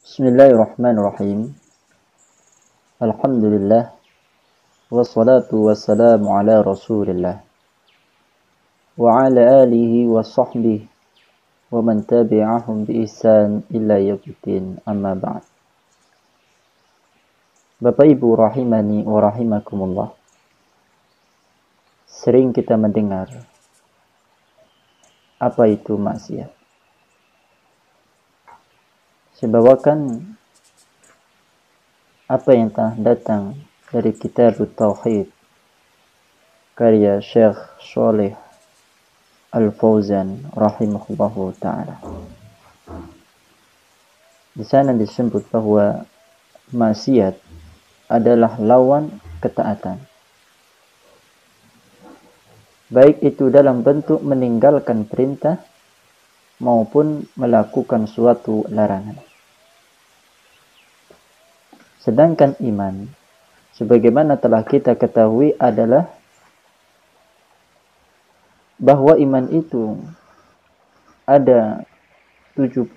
Bismillahirrahmanirrahim. Alhamdulillah. Wassalatu wassalamu ala rasulillah. Wa ala alihi wa sahbihi wa man tabi'ahum bi ihsan illa yaumiddin, amma ba'd. Bapak Ibu rahimani wa rahimakumullah. Sering kita mendengar apa itu maksiat. Sebawakan apa yang telah datang dari kitab Tauhid karya Syekh Shalih Al-Fauzan rahimahullahu ta'ala. Di sana disebut bahwa maksiat adalah lawan ketaatan. Baik itu dalam bentuk meninggalkan perintah maupun melakukan suatu larangan. Sedangkan iman, sebagaimana telah kita ketahui, adalah bahwa iman itu ada 70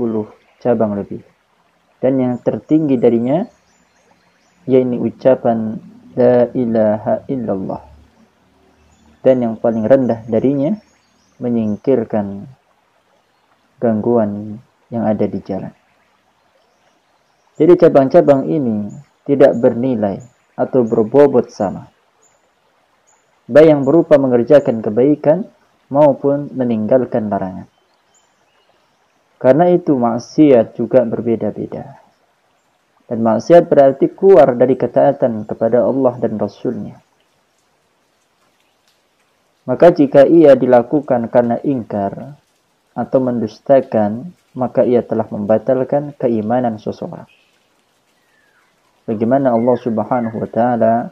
cabang lebih. Dan yang tertinggi darinya yaitu ucapan La ilaha illallah. Dan yang paling rendah darinya menyingkirkan gangguan yang ada di jalan. Jadi cabang-cabang ini tidak bernilai atau berbobot sama, baik yang berupa mengerjakan kebaikan maupun meninggalkan larangan. Karena itu maksiat juga berbeda-beda. Dan maksiat berarti keluar dari ketaatan kepada Allah dan Rasul-Nya. Maka jika ia dilakukan karena ingkar atau mendustakan, maka ia telah membatalkan keimanan seseorang. Bagaimana Allah Subhanahu wa ta'ala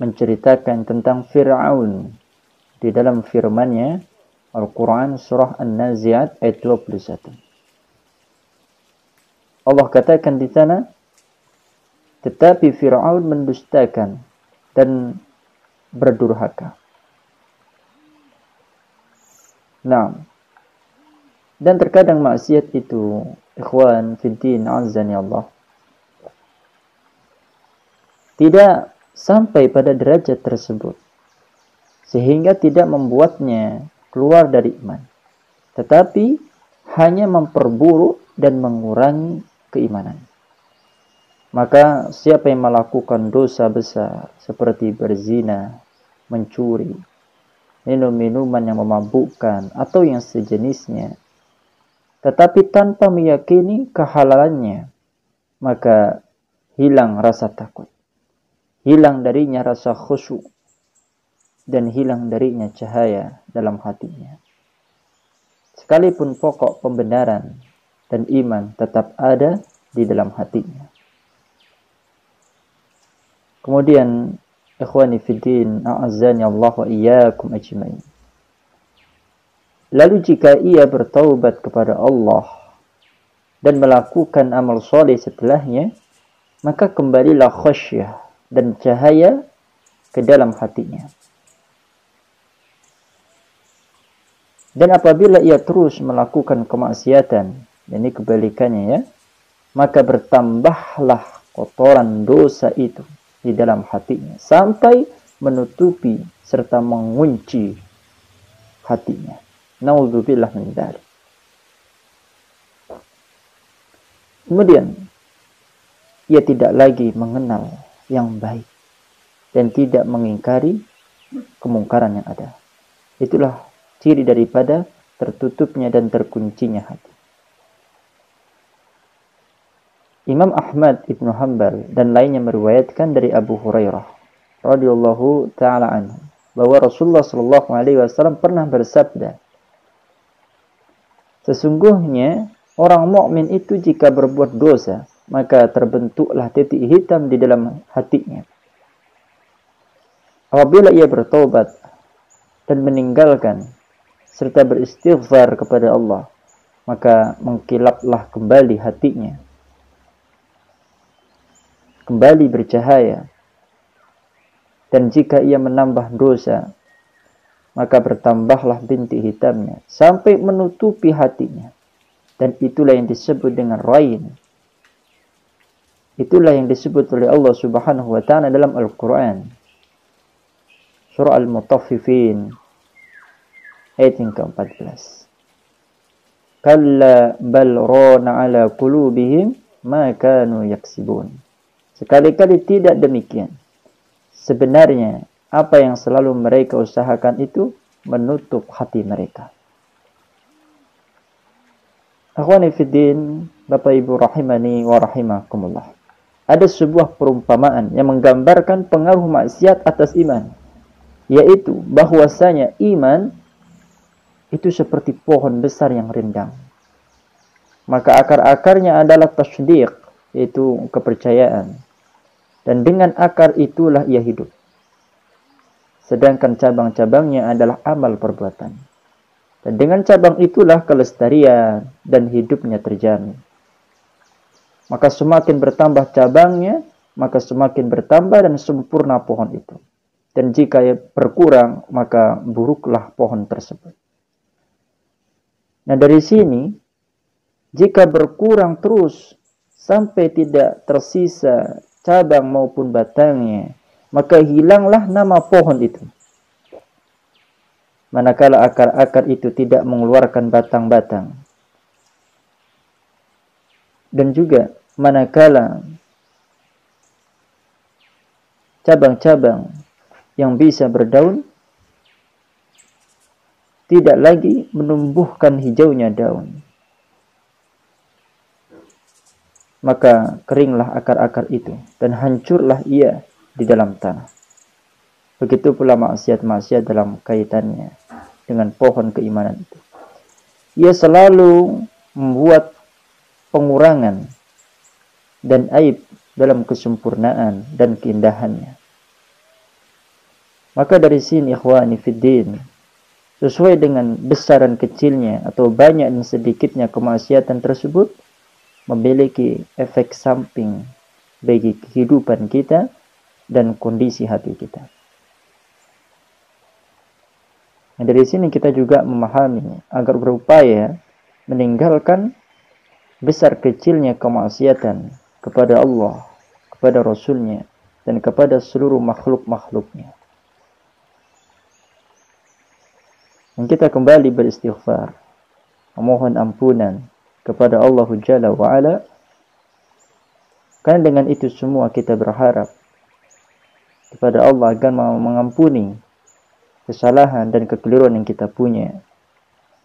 menceritakan tentang Fir'aun di dalam firman-Nya Al-Quran surah An-Nazi'at ayat 21. Allah katakan di sana, tetapi Fir'aun mendustakan dan berdurhaka. Nah, dan terkadang maksiat itu, ikhwan fiddin azani Allah, tidak sampai pada derajat tersebut sehingga tidak membuatnya keluar dari iman, tetapi hanya memperburuk dan mengurangi keimanan. Maka siapa yang melakukan dosa besar seperti berzina, mencuri, minum minuman yang memabukkan atau yang sejenisnya, tetapi tanpa meyakini kehalalannya, maka hilang rasa takut, hilang darinya rasa khusyuk, dan hilang darinya cahaya dalam hatinya. Sekalipun pokok pembenaran dan iman tetap ada di dalam hatinya. Kemudian, ikhwani fiddin, a'azzani Allah wa iyyakum ajmain. Lalu jika ia bertaubat kepada Allah dan melakukan amal soleh setelahnya, maka kembalilah khasyah dan cahaya ke dalam hatinya. Dan apabila ia terus melakukan kemaksiatan, ini kebalikannya ya, maka bertambahlah kotoran dosa itu di dalam hatinya sampai menutupi serta mengunci hatinya. Naudzubillah min dzalik. Kemudian ia tidak lagi mengenal yang baik dan tidak mengingkari kemungkaran yang ada. Itulah ciri daripada tertutupnya dan terkuncinya hati. Imam Ahmad Ibn Hanbal dan lainnya meriwayatkan dari Abu Hurairah radhiyallahu taala anhu bahwa Rasulullah sallallahu alaihi wasallam pernah bersabda, sesungguhnya orang mukmin itu jika berbuat dosa, maka terbentuklah titik hitam di dalam hatinya. Apabila ia bertobat dan meninggalkan serta beristighfar kepada Allah, maka mengkilaplah kembali hatinya, kembali bercahaya. Dan jika ia menambah dosa, maka bertambahlah bintik hitamnya sampai menutupi hatinya. Dan itulah yang disebut dengan rain, Itulah yang disebut oleh Allah Subhanahu wa taala dalam Al-Qur'an. Surah Al-Mutaffifin ayat yang ke-14. Kalla bal rana ala qulubihim ma kanu yaksibun. Sekali-kali tidak demikian. Sebenarnya apa yang selalu mereka usahakan itu menutup hati mereka. Akhwani fiddin, Bapak Ibu rahimani wa rahimakumullah. Ada sebuah perumpamaan yang menggambarkan pengaruh maksiat atas iman, yaitu bahwasanya iman itu seperti pohon besar yang rindang. Maka akar-akarnya adalah tasdiq, yaitu kepercayaan. Dan dengan akar itulah ia hidup. Sedangkan cabang-cabangnya adalah amal perbuatan. Dan dengan cabang itulah kelestarian dan hidupnya terjamin. Maka semakin bertambah cabangnya, maka semakin bertambah dan sempurna pohon itu. Dan jika berkurang, maka buruklah pohon tersebut. Nah, dari sini, jika berkurang terus sampai tidak tersisa cabang maupun batangnya, maka hilanglah nama pohon itu. Manakala akar-akar itu tidak mengeluarkan batang-batang. Dan juga manakala cabang-cabang yang bisa berdaun tidak lagi menumbuhkan hijaunya daun, maka keringlah akar-akar itu dan hancurlah ia di dalam tanah. Begitu pula maksiat-maksiat dalam kaitannya dengan pohon keimanan itu. Ia selalu membuat pengurangan dan aib dalam kesempurnaan dan keindahannya. Maka dari sini ikhwani fiddin, sesuai dengan besar dan kecilnya atau banyak dan sedikitnya kemaksiatan tersebut memiliki efek samping bagi kehidupan kita dan kondisi hati kita. Nah, dari sini kita juga memahami agar berupaya meninggalkan besar kecilnya kemaksiatan kepada Allah, kepada Rasulnya, dan kepada seluruh makhluk-makhluknya. Dan kita kembali beristighfar, memohon ampunan kepada Allah Jalla wa'ala, karena dengan itu semua kita berharap kepada Allah agar mengampuni kesalahan dan kekeliruan yang kita punya,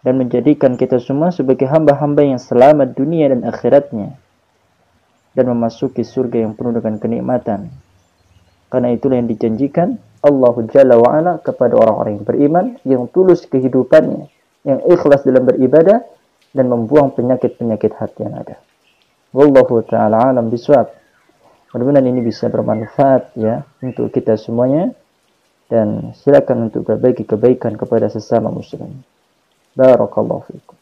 dan menjadikan kita semua sebagai hamba-hamba yang selamat dunia dan akhiratnya, dan memasuki surga yang penuh dengan kenikmatan. Karena itulah yang dijanjikan Allah Jalla wa'ala kepada orang-orang yang beriman, yang tulus kehidupannya, yang ikhlas dalam beribadah, dan membuang penyakit-penyakit hati yang ada. Wallahu ta'ala alam biswab. Mudah-mudahan ini bisa bermanfaat ya untuk kita semuanya, dan silakan untuk berbagi kebaikan kepada sesama muslim. Barakallahu fiikum.